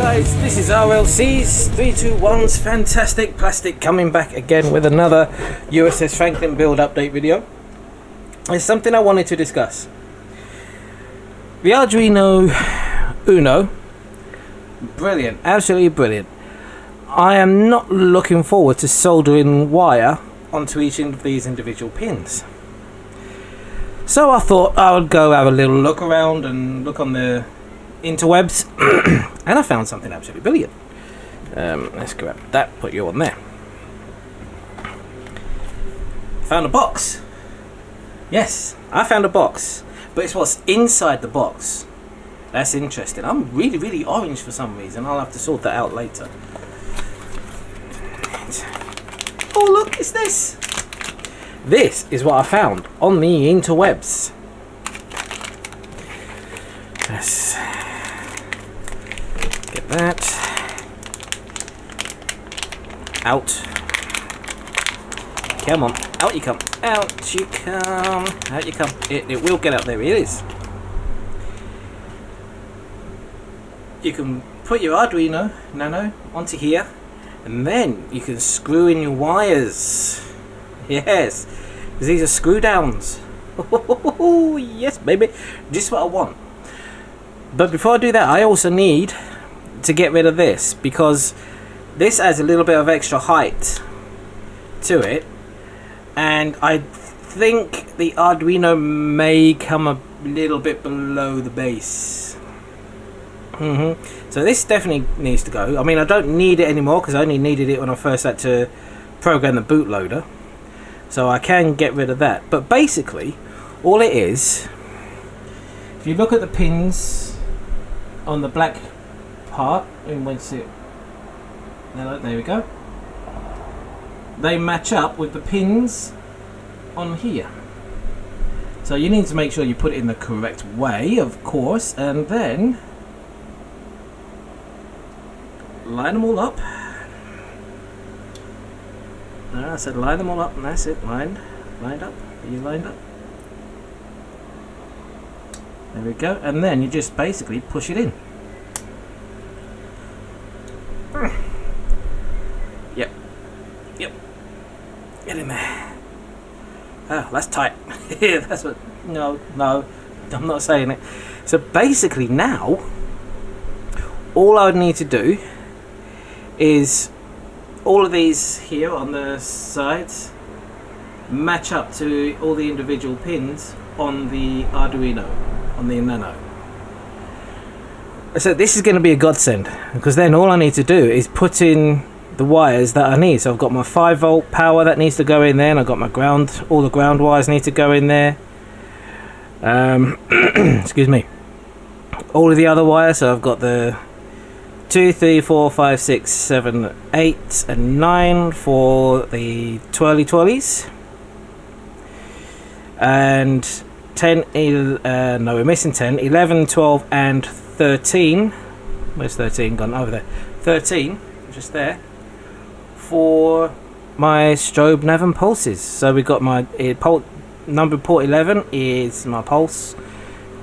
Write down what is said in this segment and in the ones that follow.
guys, this is RLC's 321's Fantastic Plastic coming back again with another U.S.S. Franklin build update video. It's something I wanted to discuss. The Arduino Uno, brilliant, absolutely brilliant. I am not looking forward to soldering wire onto each of these individual pins. So I thought I would go have a little look around and look on the interwebs and I found something absolutely brilliant. Let's grab that, put you on there. Found a box. Yes, I found a box, but it's what's inside the box that's interesting. I'm really orange for some reason. I'll have to sort that out later. Oh look, it's this. This is what I found on the interwebs. Let's get that out. Come on, out you come, out you come, out you come. It will get out. There it is. You can put your Arduino Nano onto here, and then you can screw in your wires. Yes, because these are screw downs. Oh, yes, baby. Just what I want. But before I do that, I also need to get rid of this, because this adds a little bit of extra height to it, and I think the Arduino may come a little bit below the base. So this definitely needs to go. I mean, I don't need it anymore because I only needed it when I first had to program the bootloader. So I can get rid of that. But basically, all it is, if you look at the pins on the black part, and once it, there we go, they match up with the pins on here. So you need to make sure you put it in the correct way, of course, and then line them all up. I said line them all up, and that's it. Lined up. Are you lined up? There we go. And then you just basically push it in. Yep. Get in there. Oh, that's tight. That's what. No, I'm not saying it. So basically now, all I would need to do is all of these here on the sides match up to all the individual pins on the Arduino, on the Nano. So this is going to be a godsend, because then all I need to do is put in the wires that I need. So I've got my 5-volt power that needs to go in there, and I've got my ground, all the ground wires need to go in there. Excuse me. All of the other wires, so I've got the 2, 3, 4, 5, 6, 7, 8 and 9 for the twirlies, and 10, no, we're missing 10, 11, 12 and 13. Where's 13 gone? Over there. 13, just there, for my strobe nav and pulses. So we've got my number port 11 is my pulse,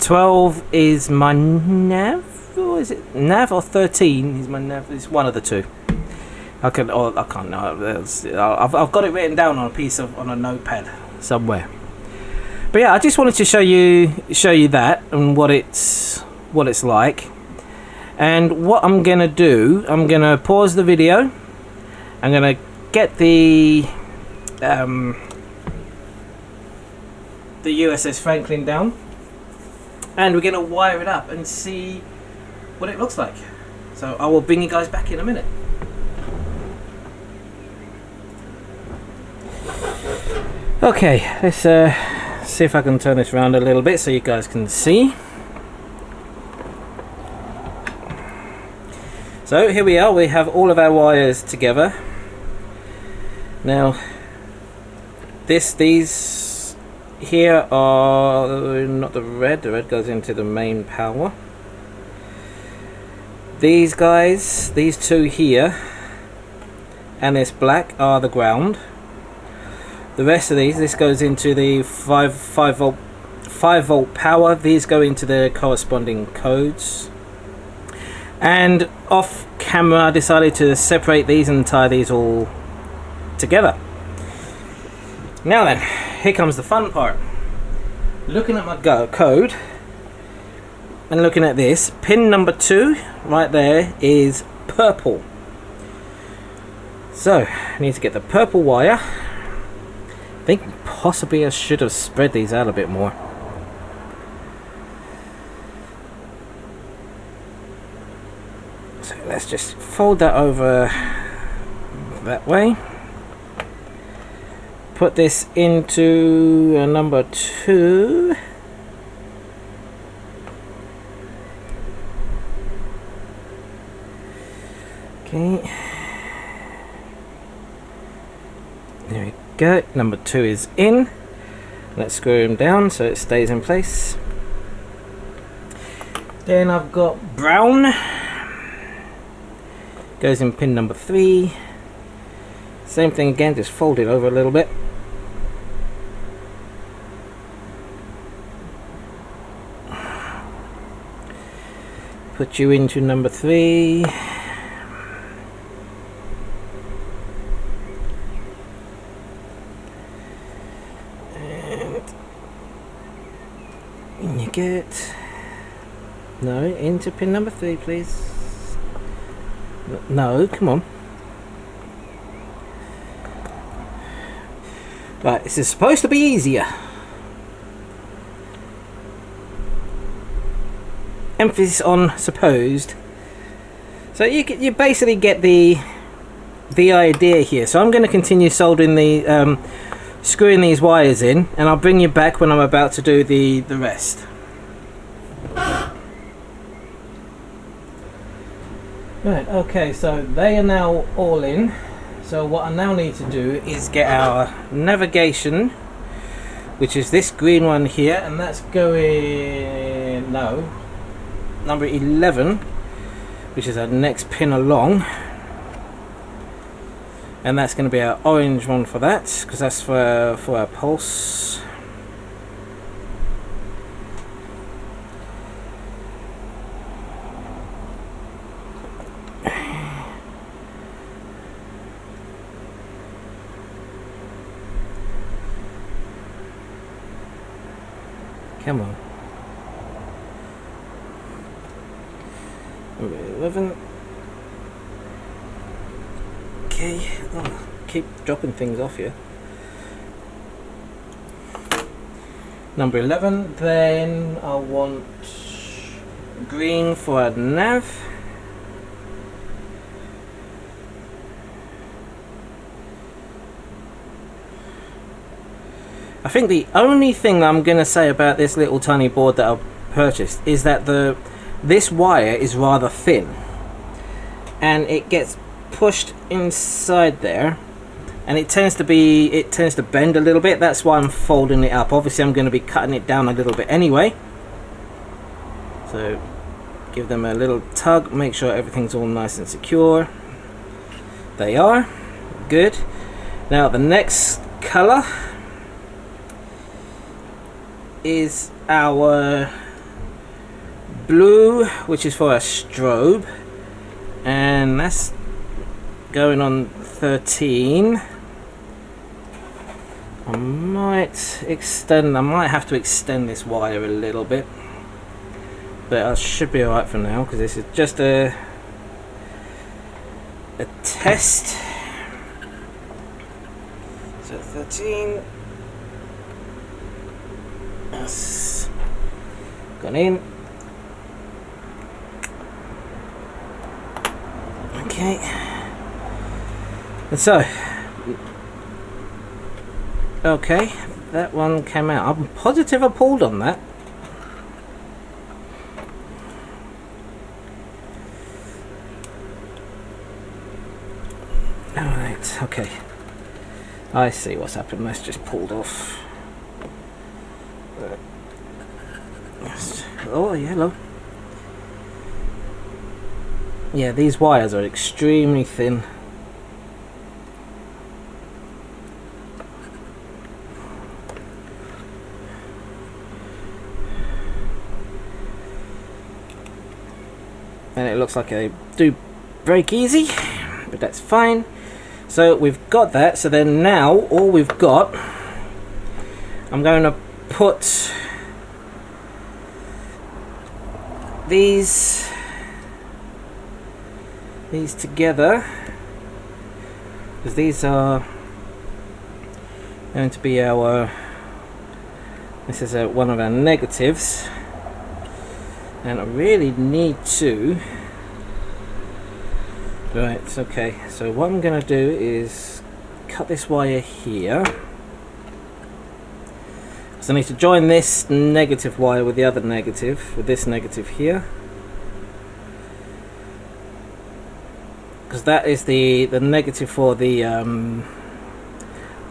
12 is my nav. Or is it nav, or 13 is my nav? It's one of the two. I can't know. I've got it written down on a notepad somewhere. But yeah, I just wanted to show you that and what it's like. And what I'm gonna do, I'm gonna pause the video. I'm gonna get the U.S.S. Franklin down, and we're gonna wire it up and see what it looks like. So I will bring you guys back in a minute. Okay, let's see if I can turn this around a little bit so you guys can see. So here we are, we have all of our wires together. Now these here are not the red goes into the main power. These guys, these two here and this black are the ground. The rest of these, this goes into the 5 volt power. These go into the corresponding codes. And off camera I decided to separate these and tie these all together. Now then, here comes the fun part. Looking at my code and looking at this, pin number 2 right there is purple. So I need to get the purple wire. I think possibly I should have spread these out a bit more. So let's just fold that over that way. Put this into number 2. Okay. There we go. Number 2 is in. Let's screw him down so it stays in place. Then I've got brown. Goes in pin number 3. Same thing again, just fold it over a little bit. Put you into number 3. And you get... No, into pin number 3 please. No, come on. Right, this is supposed to be easier. Emphasis on supposed. So you basically get the idea here. So I'm going to continue soldering the screwing these wires in, and I'll bring you back when I'm about to do the rest. Right, okay, so they are now all in. So what I now need to do is get our navigation, which is this green one here, and that's going, no, number 11, which is our next pin along. And that's going to be our orange one for that, because that's for our pulse. Come on. Number 11. Okay. Oh, keep dropping things off here. Number 11. Then I want green for a nav. I think the only thing that I'm going to say about this little tiny board that I've purchased is that this wire is rather thin, and it gets pushed inside there, and it tends to bend a little bit. That's why I'm folding it up. Obviously I'm going to be cutting it down a little bit anyway, so give them a little tug, make sure everything's all nice and secure. They are good. Now the next color is our blue, which is for a strobe, and that's going on 13. I might have to extend this wire a little bit, but I should be alright for now, because this is just a test. So 13. That's gone in. Okay. And so, okay, that one came out. I'm positive I pulled on that. Alright, okay. I see what's happened. That's just pulled off. Oh, yellow. Yeah, these wires are extremely thin. and it looks like they do break easy, but that's fine. So we've got that. So then now all we've got, I'm going to put these together, because these are going to be our, this is one of our negatives, and I really need to, right, okay, so what I'm going to do is cut this wire here, so I need to join this negative wire with the other negative, with this negative here, because that is the negative for the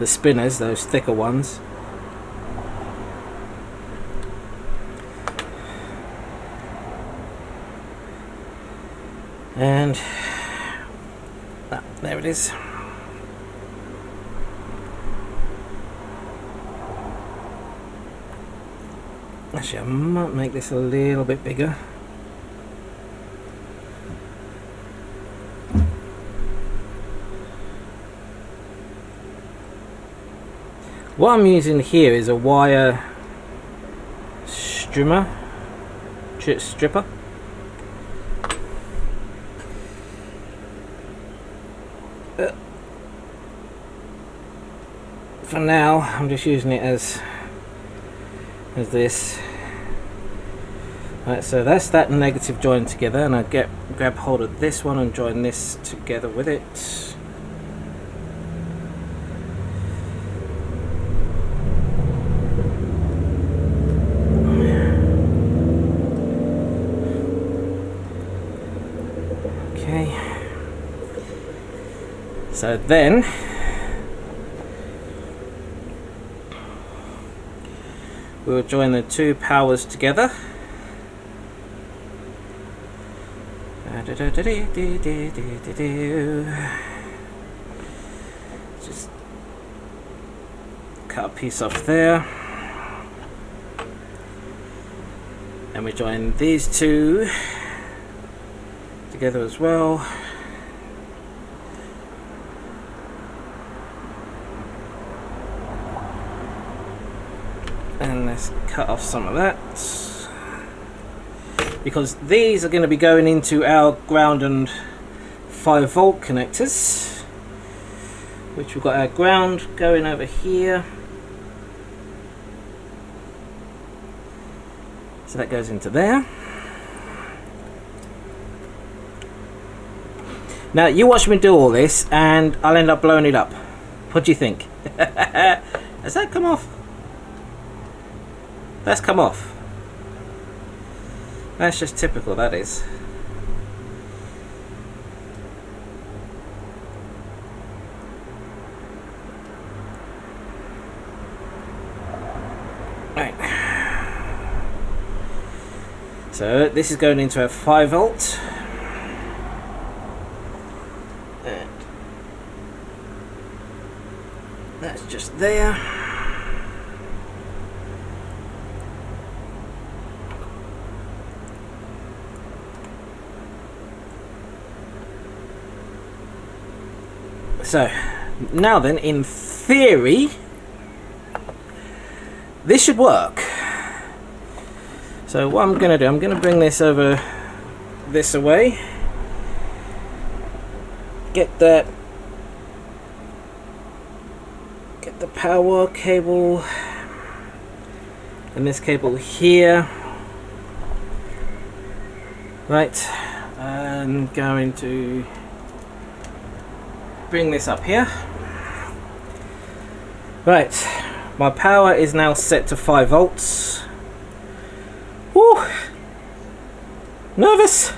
spinners, those thicker ones. And there it is. Actually, I might make this a little bit bigger. What I'm using here is a wire stripper. For now, I'm just using it as this. Right, so that's that negative joined together, and I grab hold of this one and join this together with it. So then we will join the two powers together. Just cut a piece off there, and we join these two together as well. And let's cut off some of that, because these are going to be going into our ground and 5-volt connectors, which we've got our ground going over here, so that goes into there. Now you watch me do all this and I'll end up blowing it up. What do you think? Has that come off? That's come off. That's just typical, that is. Right. So this is going into a 5-volt. And that's just there. So now then, in theory, this should work. So what I'm going to do, I'm going to bring this over this away, get the power cable and this cable here. Right, I'm going to bring this up here. Right, my power is now set to 5 volts. Woo! Nervous.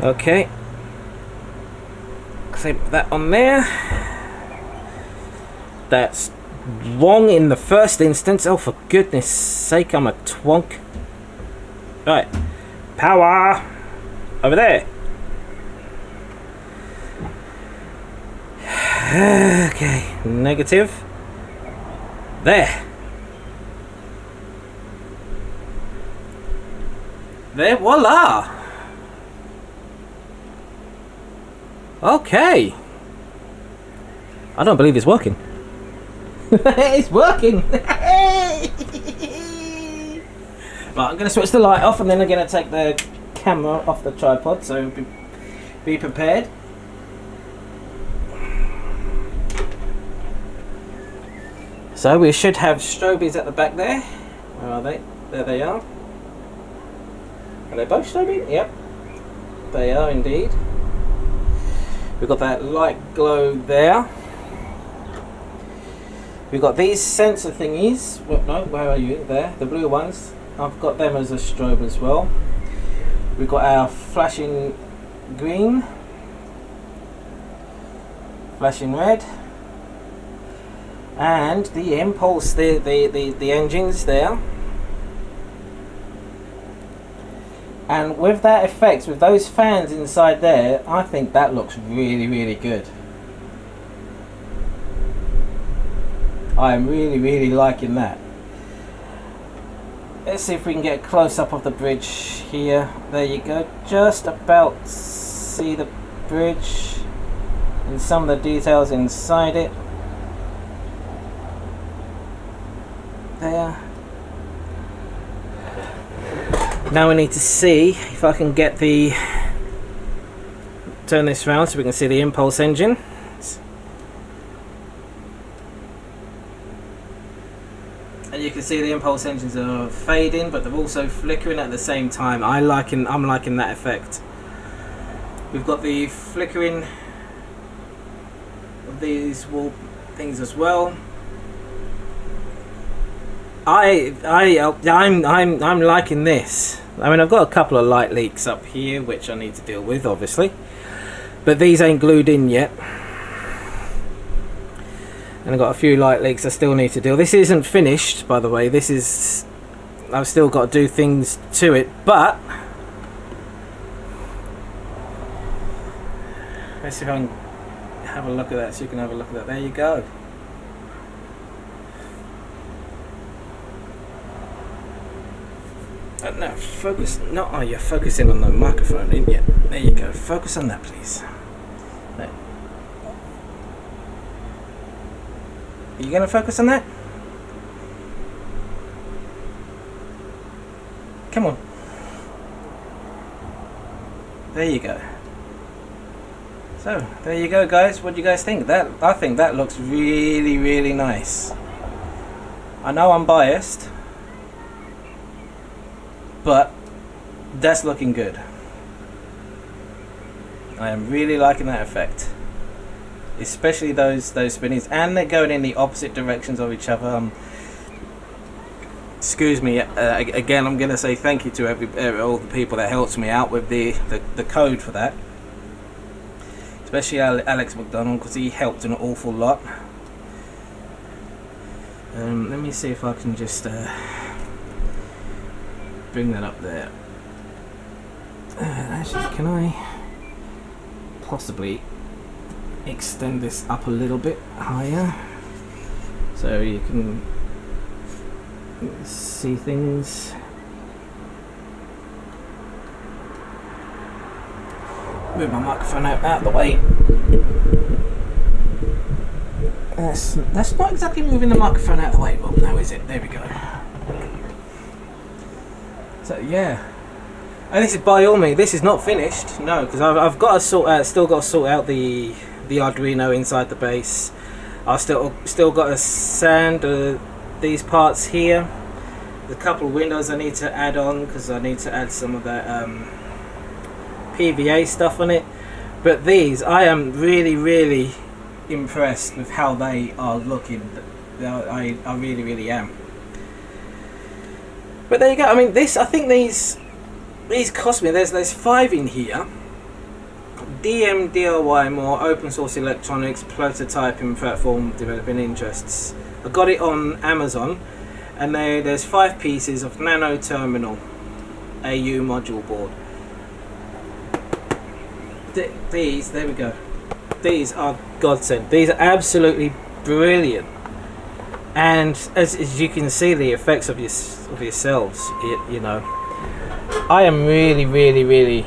Okay, clip that on there. That's wrong in the first instance. Oh, for goodness sake, I'm a twonk. Right, power over there. Okay, negative there. there, voila. Okay. I don't believe it's working. It's working. Right, I'm going to switch the light off and then I'm going to take the camera off the tripod, so be prepared. So we should have strobies at the back there. Where are they? There they are. Are they both strobing? Yep. They are indeed. We've got that light glow there. We've got these sensor thingies. Well, no, where are you? There, the blue ones. I've got them as a strobe as well. We've got our flashing green, flashing red, and the impulse, the engines there. And with that effect, with those fans inside there, I think that looks really, really good. I am really, really liking that. Let's see if we can get a close-up of the bridge here. There you go. Just about see the bridge and some of the details inside it. There. Now we need to see if I can get the... turn this round so we can see the impulse engine. And you can see the impulse engines are fading, but they're also flickering at the same time. I'm liking that effect. We've got the flickering of these wall things as well. I'm liking this. I mean, I've got a couple of light leaks up here which I need to deal with, obviously, but these ain't glued in yet. And I've got a few light leaks I still need to deal. This isn't finished, by the way. This is... I've still got to do things to it, but... let's see if I can have a look at that, so you can have a look at that. There you go. No, focus... No, oh, you're focusing on the microphone, ain't you? There you go. Focus on that, please. There. Are you going to focus on that? Come on. There you go. So, there you go, guys. What do you guys think? I think that looks really, really nice. I know I'm biased, but that's looking good. I am really liking that effect. Especially those spinnies, and they're going in the opposite directions of each other. Excuse me. Again, I'm going to say thank you to all the people that helped me out with the code for that. Especially Alex McDonald, because he helped an awful lot. Let me see if I can just bring that up there. Actually, can I possibly extend this up a little bit higher so you can see things? Move my microphone out of the way. That's not exactly moving the microphone out of the way. Well, now is it? There we go. So yeah, and this is by all means. This is not finished. No, because I've got to sort out. Still got to sort out the Arduino inside the base. I've still got to sand these parts here. There's a couple of windows I need to add on because I need to add some of that PVA stuff on it. But these, I am really, really impressed with how they are looking. I really, really am. But there you go. I mean, I think these cost me. There's 5 in here. DM DIY more open source electronics prototyping platform developing interests. I got it on Amazon, and there's 5 pieces of Nano terminal AU module board. These, there we go. These are godsend. These are absolutely brilliant, and as you can see the effects of yourselves, you know. I am really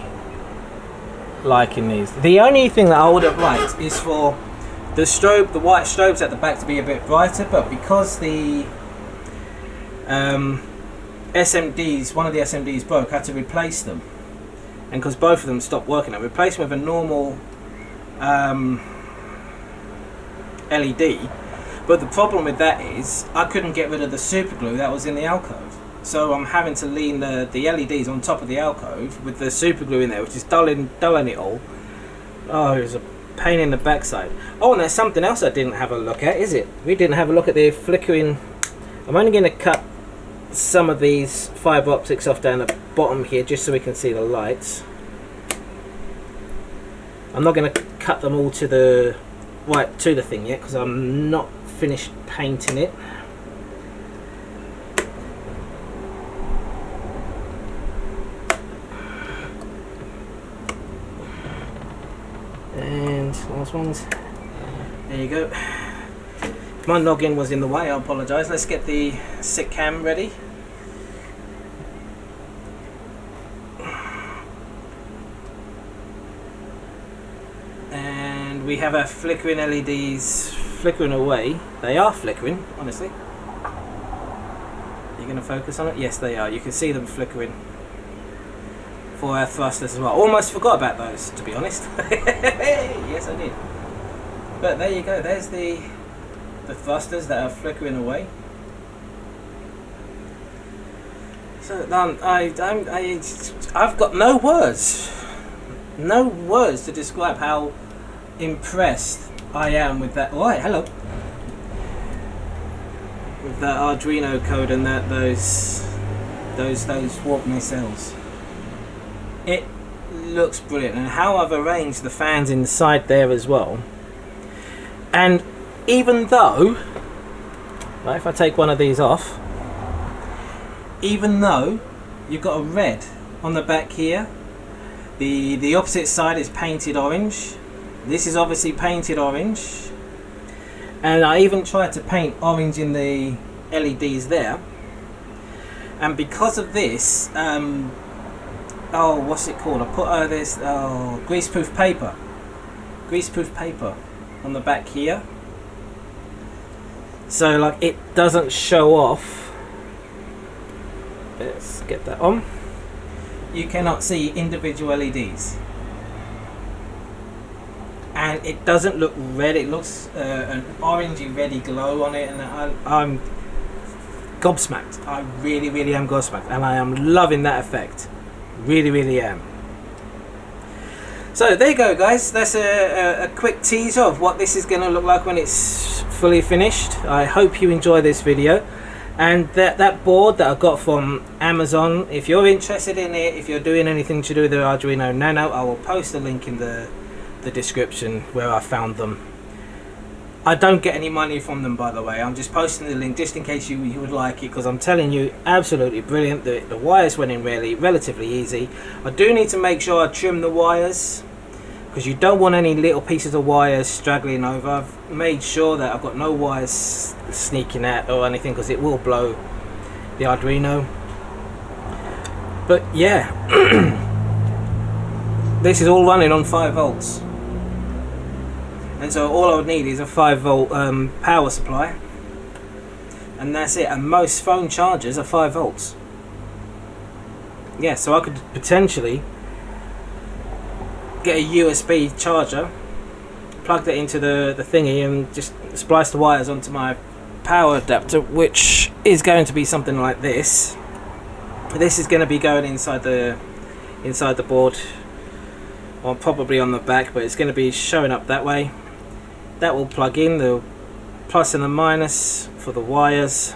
liking these. The only thing that I would have liked is for the strobe, the white strobes at the back to be a bit brighter, but because the SMDs, one of the SMDs broke, I had to replace them, and because both of them stopped working, I replaced them with a normal LED. But the problem with that is I couldn't get rid of the super glue that was in the alcove, so I'm having to lean the LEDs on top of the alcove with the super glue in there, which is dulling it all. Oh, it was a pain in the backside. Oh, and there's something else I didn't have a look at, is it? We didn't have a look at the flickering. I'm only going to cut some of these fibre optics off down the bottom here just so we can see the lights. I'm not going to cut them all to the thing yet because I'm not finished painting it. And last ones. There you go. My noggin was in the way, I apologise. Let's get the SICK cam ready. And we have our flickering LEDs flickering away. They are flickering, honestly. Are you going to focus on it? Yes, they are. You can see them flickering for our thrusters as well. Almost forgot about those, to be honest. Yes, I did. But there you go. There's the thrusters that are flickering away. So I've got no words to describe how impressed I am with that. Oh, hello. With that Arduino code and those warp nacelles. It looks brilliant, and how I've arranged the fans inside there as well. And even though, like if I take one of these off, even though you've got a red on the back here, the opposite side is painted orange. This is obviously painted orange, and I even tried to paint orange in the LEDs there. And because of this, oh, what's it called? I put this greaseproof paper on the back here, so like it doesn't show off. Let's get that on. You cannot see individual LEDs, and it doesn't look red. It looks an orangey reddy glow on it, and I'm gobsmacked. I really am gobsmacked, and I am loving that effect. Really am. So there you go, guys. That's a quick teaser of what this is going to look like when it's fully finished. I hope you enjoy this video. And that board that I got from Amazon, if you're interested in it, if you're doing anything to do with the Arduino Nano, I will post a link in the description where I found them. I don't get any money from them, by the way. I'm just posting the link just in case you would like it, because I'm telling you, absolutely brilliant. The wires went in relatively easy. I do need to make sure I trim the wires, because you don't want any little pieces of wires straggling over. I've made sure that I've got no wires sneaking out or anything, because it will blow the Arduino. But yeah, this is all running on 5 volts. And so all I would need is a 5 volt power supply, and that's it. And most phone chargers are 5 volts. Yeah, so I could potentially get a USB charger, plug that into the thingy, and just splice the wires onto my power adapter, which is going to be something like this. This is going to be going inside the board, or probably on the back, but it's going to be showing up that way. That will plug in the plus and the minus for the wires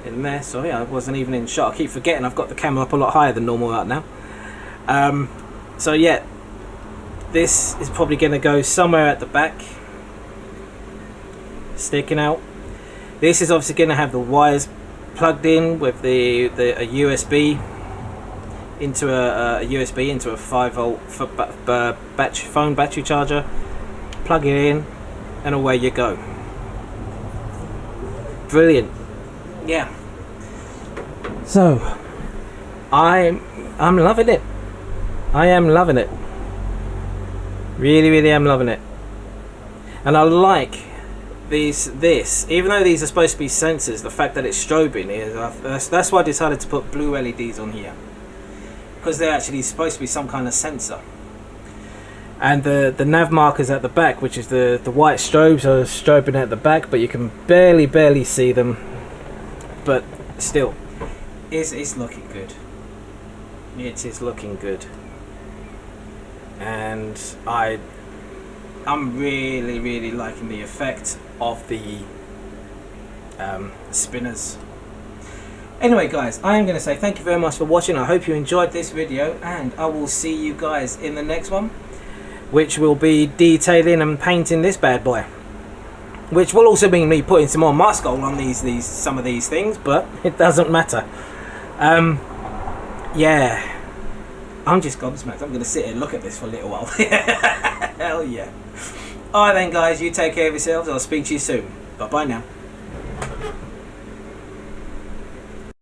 in there. Sorry, I wasn't even in shot. I keep forgetting I've got the camera up a lot higher than normal right now. So yeah, this is probably going to go somewhere at the back, sticking out. This is obviously going to have the wires plugged in with a USB into a USB into a 5 volt phone battery charger. Plug it in, and away you go. Brilliant. Yeah. So I'm loving it. I am loving it. Really am loving it. And I like this, even though these are supposed to be sensors, the fact that it's strobing is that's why I decided to put blue LEDs on here, because they're actually supposed to be some kind of sensor. And the nav markers at the back, which is the white strobes, are strobing at the back, but you can barely see them. But still, it's looking good. It is looking good, and I'm really liking the effect of the spinners. Anyway guys, I am going to say thank you very much for watching. I hope you enjoyed this video, and I will see you guys in the next one, which will be detailing and painting this bad boy, which will also mean me putting some more mascol on some of these things, but it doesn't matter. Yeah, I'm just gobsmacked. I'm going to sit here and look at this for a little while. Hell yeah. Alright then guys, you take care of yourselves. I'll speak to you soon. Bye bye now.